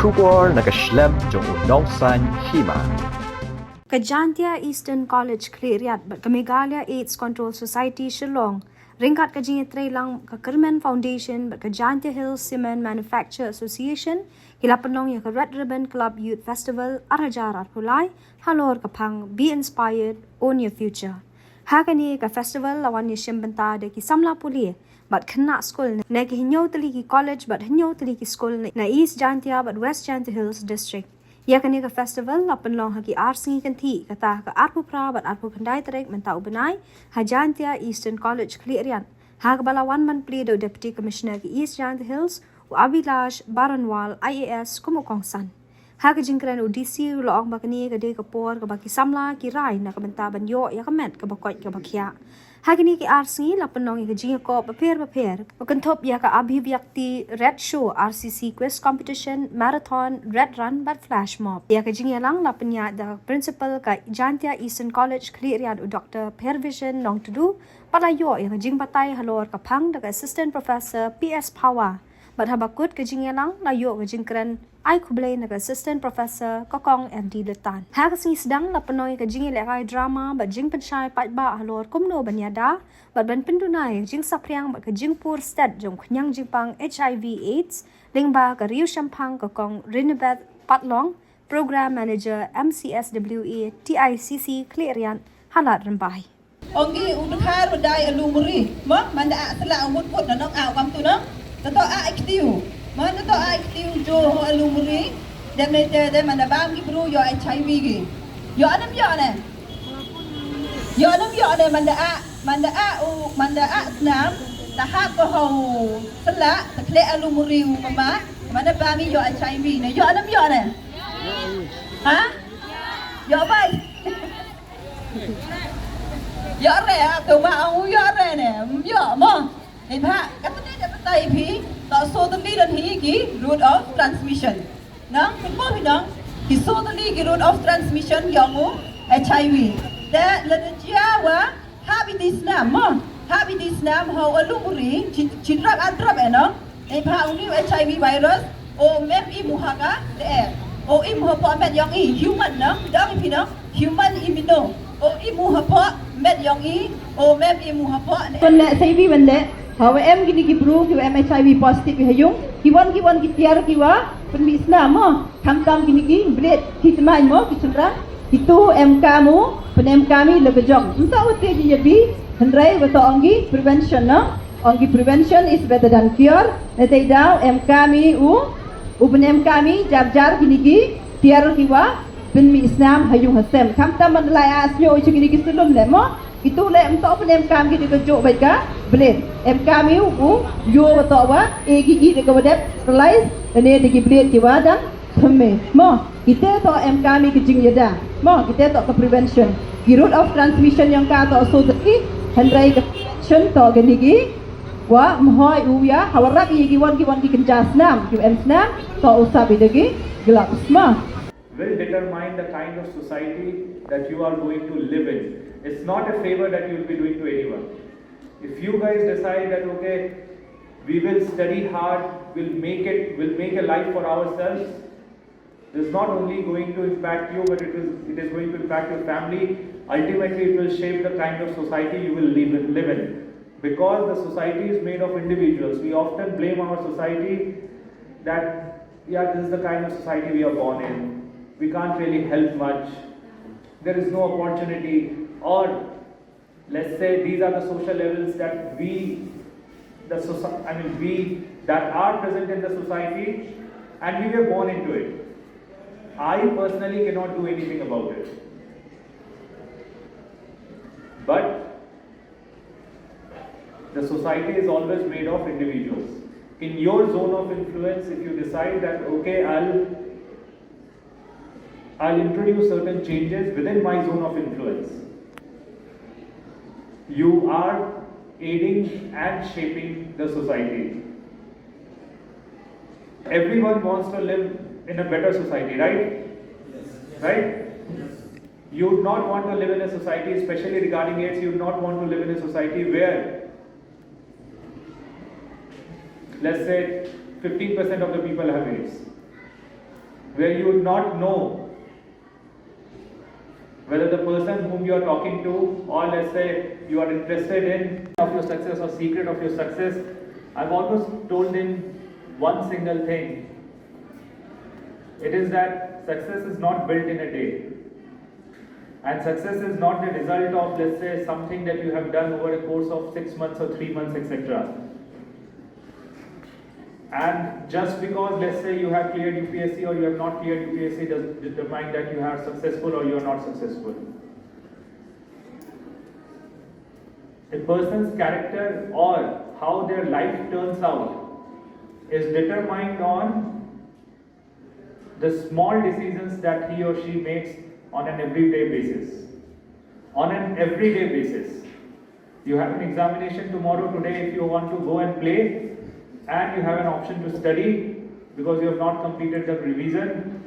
Shubor nakaslem jong unong san Hima. Jaiñtia Eastern College Khliehriat but Megalia AIDS Control Society Shillong ringkat ka Jaiñtia lang ka Kerman Foundation but ka Jaiñtia Hills Cement Manufacture Association hila Pynlong ya ka Red Ribbon Club Youth Festival arajar arpulai halor ka pang be inspired own your future. Hakani ka festival lawan ni simbenta de ki samla puli but kena school na ki hinyo tali ki college but hinyo tali ki school na East Jaiñtia but West Jaiñtia Hills District. Ya kani ka festival la Pynlong haki arsi kanti kata ka arpu pra bat arpu kandai trek mentau benai ha Jaiñtia Eastern College Khliehriat ha ka balawan man pli do deputy commissioner ki East Jaiñtia Hills u Avilash Baranwal IAS kumukongsan ha ka jingkran u DC u loong bakani ka de ka por ka baki samla ki rai na ka menta banyo ya ka met ka bakot ka bakya Hagini ki RC la Pynlong ka jinga ko paper pakantop ya ka abhivyakti red show RCC quiz competition marathon red run but flash mob ya ka jinga lang la penya the principal ka Jaiñtia Eastern College Khliehriat Dr. Pervision Nong Tudu palayo ya ka jing batay halor ka pang da assistant professor PS Power but habakut ka jinga lang layo ka jingkran ai kublay na assistant professor kokong MD Letan. Hakasing sedang la Pynlong ka jingi lekay drama but jing pensay patba halor kumno banyada but ban pendunay jing sapriang but ka jing pur stat jong kunyang jingpang HIV AIDS lingba ka Rio Shampang kokong Rinabeth Patlong program manager MCSWE TICC Khliehriat halat rembay. Ongi udhar badai alumuri ma manda asla umut put na nok awam tu no tato aktiu mana to aktiu jo alumuri demete de mana bam gi bru yo HIV gi yo anam yo ne manda a snam tahap ko ho sala takle alumuri mama mana bami yo HIV ne yo anam yo ne ha yo bai yo re tu ma au yo re ne yo mo ni ba katne de patai phi to so the leader hi ki route of transmission na ko bi na ki so the leader route of transmission yangu HIV da la dia wa habitis nam ho alumuri chidrak adrap eno e ba uni HIV virus o mem I muhaga de o I muhapo met yang I human na da ki na human immuno o I muhapo met yang I o mem I muhapo kon le HIV bande Hawa em gini ki bro ki em HIV positive ki hayung kiwan ki tiar ki wa penmi Islam mo tam gini ki bled ki temai mo ki sundra itu em kamu penem kami le bejong entah uti ji bi hendrai beto ongi prevention no ongi prevention is better than cure netai dau em kami u penem kami jar gini ki tiar ki wa penmi Islam hayung hasem tam man lai asnyo gini ki sulum le mo itu le entah penem kami ki kejuk baik ka bled em kami u yo beto wa gigi de kewadep realize ene de bled ki wa dan themme mo kita to em kami ke jing yada mo kita to ke prevention ki route of transmission yang ka to so tadi hendrai ke prevention to gani gi wa mohoi u ya hawarak gi wan ki kenjas nam ki em snam to usabi de gi gelap ma will determine the kind of society that you are going to live in. It's not a favor that you will be doing to anyone. If you guys decide that okay, we will study hard, we'll make a life for ourselves, it's not only going to impact you, but it is going to impact your family. Ultimately, it will shape the kind of society you will live in. Because the society is made of individuals, we often blame our society that this is the kind of society we are born in. We can't really help much. There is no opportunity, or let's say these are the social levels that we that are present in the society, and we were born into it. I personally cannot do anything about it. But the society is always made of individuals. In your zone of influence, if you decide that okay, I'll introduce certain changes within my zone of influence, you are aiding and shaping the society. Everyone wants to live in a better society, right? Yes. Right? Yes. You would not want to live in a society, especially regarding AIDS, you would not want to live in a society where, let's say, 15% of the people have AIDS. where you would not know whether the person whom you are talking to, or let's say you are interested in of your success or secret of your success, I've always told him one single thing. It is that success is not built in a day. And success is not the result of, let's say, something that you have done over a course of 6 months or 3 months, etc. And just because, let's say, you have cleared UPSC or you have not cleared UPSC doesn't determine that you are successful or you are not successful. A person's character or how their life turns out is determined on the small decisions that he or she makes on an everyday basis. On an everyday basis. You have an examination tomorrow, today if you want to go and play, and you have an option to study because you have not completed the revision,